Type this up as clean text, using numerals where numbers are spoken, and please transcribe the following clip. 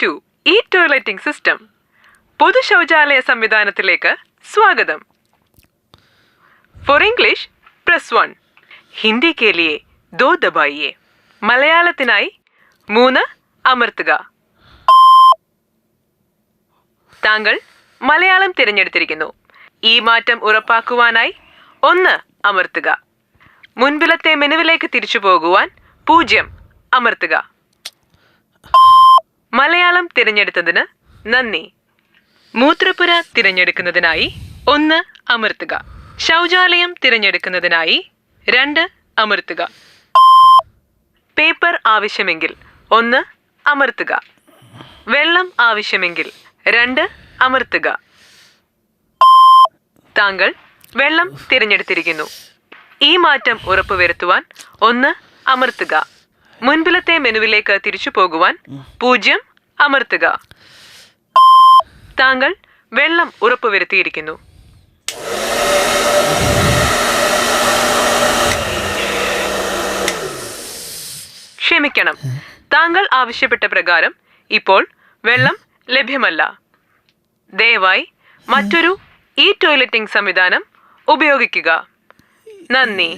To E toileting system. പൊതു ശൗചാലയ സംവിധാനത്തിലേക്ക് സ്വാഗതം. For English press 1. ഹിന്ദി കെ ലിയെ 2 ദബായിയെ. മലയാളത്തിനായി 3 അമർത്തുക. താങ്കൾ മലയാളം തിരഞ്ഞെടുത്തിരിക്കുന്നു. ഈ മാറ്റം ഉറപ്പാക്കുവാനായി 1 അമർത്തുക. മുൻപിലത്തെ മെനുവിലേക്ക് തിരിച്ചു പോകുവാൻ 0 അമർത്തുക. മലയാളം തിരഞ്ഞെടുത്തതിന് നന്ദി. മൂത്രപ്പുര തിരഞ്ഞെടുക്കുന്നതിനായി 1 അമർത്തുക. ശൗചാലയം തിരഞ്ഞെടുക്കുന്നതിനായി 2 അമർത്തുക. പേപ്പർ ആവശ്യമെങ്കിൽ 1 അമർത്തുക. വെള്ളം ആവശ്യമെങ്കിൽ 2 അമർത്തുക. താങ്കൾ വെള്ളം തിരഞ്ഞെടുത്തിരിക്കുന്നു. ഈ മാറ്റം ഉറപ്പുവരുത്തുവാൻ 1 അമർത്തുക. മുൻപിലത്തെ മെനുവിലേക്ക് തിരിച്ചു പോകുവാൻ 0 അമർത്തുക. താങ്കൾ വെള്ളം ഉറപ്പുവരുത്തിയിരിക്കുന്നു. ക്ഷമിക്കണം, താങ്കൾ ആവശ്യപ്പെട്ട പ്രകാരം ഇപ്പോൾ വെള്ളം ലഭ്യമല്ല. ദയവായി മറ്റൊരു ഇ ടോയ്ലറ്റിംഗ് സംവിധാനം ഉപയോഗിക്കുക. നന്ദി.